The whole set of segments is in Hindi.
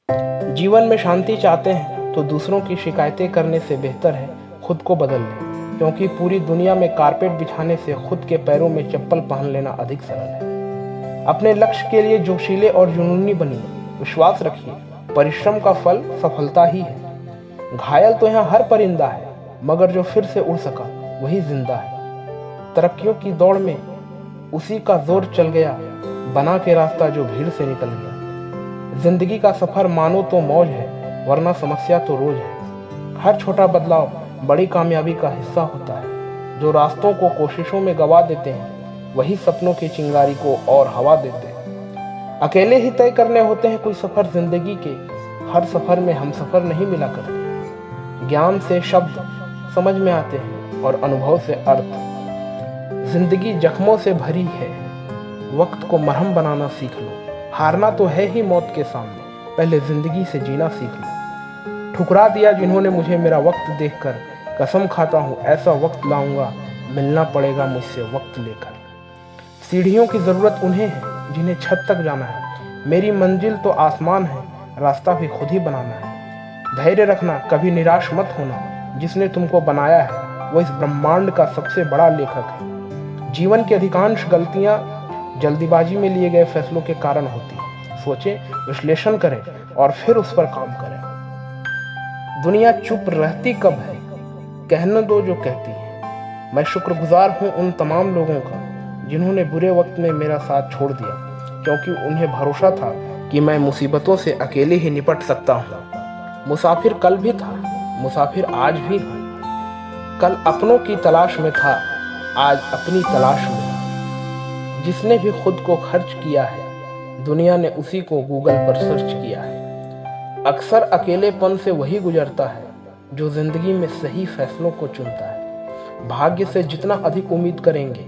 जीवन में शांति चाहते हैं तो दूसरों की शिकायतें करने से बेहतर है खुद को बदल लें, क्योंकि पूरी दुनिया में कारपेट बिछाने से खुद के पैरों में चप्पल पहन लेना अधिक सरल है। अपने लक्ष्य के लिए जोशीले और जुनूनी बनिए, विश्वास रखिए, परिश्रम का फल सफलता ही है। घायल तो यहाँ हर परिंदा है, मगर जो फिर से उड़ सका वही जिंदा है। तरक्कियों की दौड़ में उसी का जोर चल गया, बना के रास्ता जो भीड़ से निकल गया। जिंदगी का सफर मानो तो मौज है, वरना समस्या तो रोज है। हर छोटा बदलाव बड़ी कामयाबी का हिस्सा होता है। जो रास्तों को कोशिशों में गवा देते हैं, वही सपनों की चिंगारी को और हवा देते हैं। अकेले ही तय करने होते हैं कोई सफर जिंदगी के, हर सफर में हम सफर नहीं मिला करते। ज्ञान से शब्द समझ में आते हैं और अनुभव से अर्थ। जिंदगी जख्मों से भरी है, वक्त को मरहम बनाना सीख लो। हारना तो है ही मौत के सामने, पहले जिंदगी से जीना सीख लो। ठुकरा दिया जिन्होंने मुझे मेरा वक्त देखकर, कसम खाता हूँ ऐसा वक्त लाऊंगा, मिलना पड़ेगा मुझसे वक्त लेकर। सीढ़ियों की जरूरत उन्हें है जिन्हें छत तक जाना है। मेरी मंजिल तो आसमान है, रास्ता भी खुद ही बनाना है। धैर्य रखना, कभी निराश मत होना। जिसने तुमको बनाया है वो इस ब्रह्मांड का सबसे बड़ा लेखक है। जीवन की अधिकांश गलतियां जल्दीबाजी में लिए गए फैसलों के कारण होती है। सोचें, विश्लेषण करें और फिर उस पर काम करें। दुनिया चुप रहती कब है, कहने दो जो कहती है। मैं शुक्रगुजार हूं उन तमाम लोगों का जिन्होंने बुरे वक्त में मेरा साथ छोड़ दिया, क्योंकि उन्हें भरोसा था कि मैं मुसीबतों से अकेले ही निपट सकता हूँ। मुसाफिर कल भी था, मुसाफिर आज भी हूँ। कल अपनों की तलाश में था, आज अपनी तलाश में। जिसने भी खुद को खर्च किया है, दुनिया ने उसी को गूगल पर सर्च किया है। अक्सर अकेलेपन से वही गुजरता है जो जिंदगी में सही फैसलों को चुनता है। भाग्य से जितना अधिक उम्मीद करेंगे,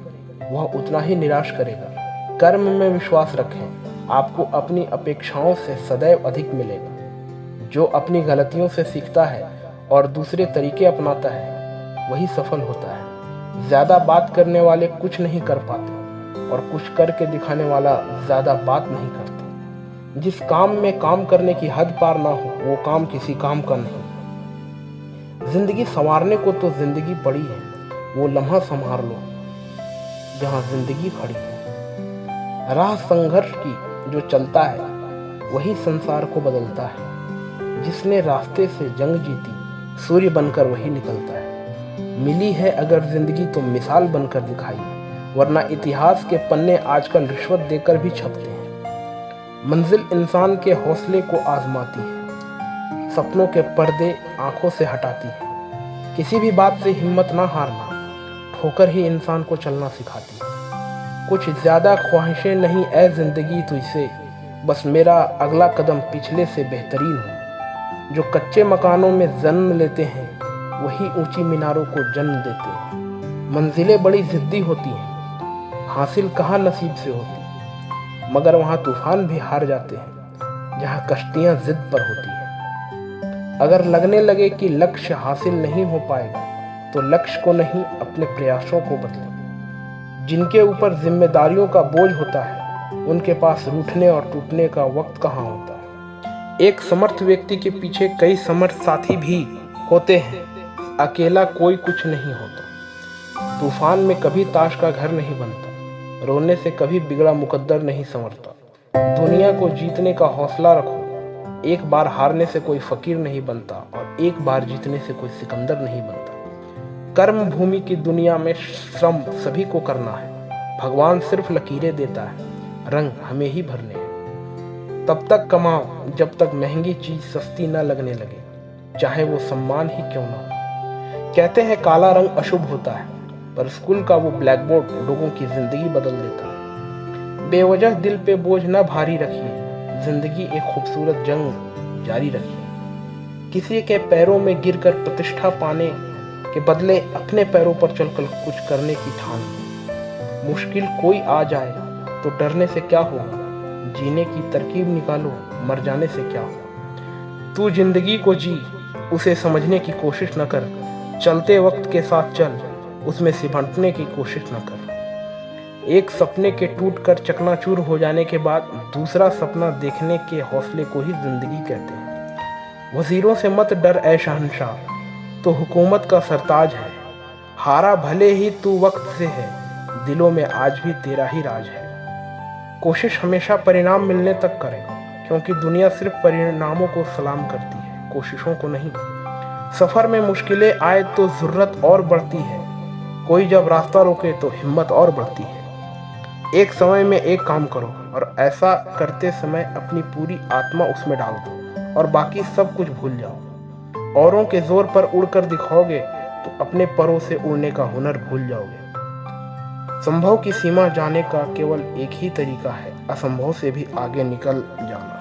वह उतना ही निराश करेगा। कर्म में विश्वास रखें, आपको अपनी अपेक्षाओं से सदैव अधिक मिलेगा। जो अपनी गलतियों से सीखता है और दूसरे तरीके अपनाता है, वही सफल होता है। ज्यादा बात करने वाले कुछ नहीं कर पाते, और कुछ करके दिखाने वाला ज्यादा बात नहीं करता। जिस काम में काम करने की हद पार ना हो, वो काम किसी काम का नहीं। जिंदगी संवारने को तो जिंदगी पड़ी है, वो लम्हा संभाल लो जहां जिंदगी खड़ी है। राह संघर्ष की जो चलता है, वही संसार को बदलता है। जिसने रास्ते से जंग जीती, सूर्य बनकर वही निकलता है। मिली है अगर जिंदगी तो मिसाल बनकर दिखाई, वरना इतिहास के पन्ने आजकल रिश्वत देकर भी छपते हैं। मंजिल इंसान के हौसले को आजमाती है, सपनों के पर्दे आंखों से हटाती है। किसी भी बात से हिम्मत ना हारना, ठोकर ही इंसान को चलना सिखाती है। कुछ ज्यादा ख्वाहिशें नहीं ऐ जिंदगी तुझसे, बस मेरा अगला कदम पिछले से बेहतरीन हो। जो कच्चे मकानों में जन्म लेते हैं, वही ऊंची मीनारों को जन्म देते हैं। मंजिलें बड़ी जिद्दी होती हैं, हासिल कहाँ नसीब से होती, मगर वहाँ तूफान भी हार जाते हैं जहाँ कश्तियाँ जिद पर होती है। अगर लगने लगे कि लक्ष्य हासिल नहीं हो पाएगा, तो लक्ष्य को नहीं अपने प्रयासों को बदलें। जिनके ऊपर जिम्मेदारियों का बोझ होता है, उनके पास रूठने और टूटने का वक्त कहाँ होता है। एक समर्थ व्यक्ति के पीछे कई समर्थ साथी भी होते हैं, अकेला कोई कुछ नहीं होता। तूफान में कभी ताश का घर नहीं बनता, रोने से कभी बिगड़ा मुकद्दर नहीं संवरता। दुनिया को जीतने का हौसला रखो, एक बार हारने से कोई फकीर नहीं बनता और एक बार जीतने से कोई सिकंदर नहीं बनता। कर्म भूमि की दुनिया में श्रम सभी को करना है। भगवान सिर्फ लकीरें देता है, रंग हमें ही भरने हैं। तब तक कमाओ जब तक महंगी चीज सस्ती न लगने लगे, चाहे वो सम्मान ही क्यों ना हो। कहते हैं काला रंग अशुभ होता है, पर स्कूल का वो ब्लैक बोर्ड लोगों की जिंदगी बदल देता है। बेवजह दिल पे बोझ न भारी रखिए, जिंदगी एक खूबसूरत जंग जारी रखिए। किसी के पैरों में गिरकर प्रतिष्ठा पाने के बदले अपने पैरों पर चलकर कुछ करने की ठान। मुश्किल कोई आ जाए तो डरने से क्या होगा, जीने की तरकीब निकालो, मर जाने से क्या होगा। तू जिंदगी को जी, उसे समझने की कोशिश न कर। चलते वक्त के साथ चल, उसमें सिमटने की कोशिश न कर। एक सपने के टूटकर चकनाचूर हो जाने के बाद दूसरा सपना देखने के हौसले को ही जिंदगी कहते हैं। वजीरों से मत डर ऐ शहंशाह, तो हुकूमत का सरताज है। हारा भले ही तू वक्त से है, दिलों में आज भी तेरा ही राज है। कोशिश हमेशा परिणाम मिलने तक करें, क्योंकि दुनिया सिर्फ परिणामों को सलाम करती है, कोशिशों को नहीं। सफर में मुश्किलें आए तो जरूरत और बढ़ती है, कोई जब रास्ता रोके तो हिम्मत और बढ़ती है। एक समय में एक काम करो, और ऐसा करते समय अपनी पूरी आत्मा उसमें डाल दो, और बाकी सब कुछ भूल जाओ। औरों के जोर पर उड़कर दिखाओगे तो अपने परों से उड़ने का हुनर भूल जाओगे। संभव की सीमा जाने का केवल एक ही तरीका है, असंभव से भी आगे निकल जाना।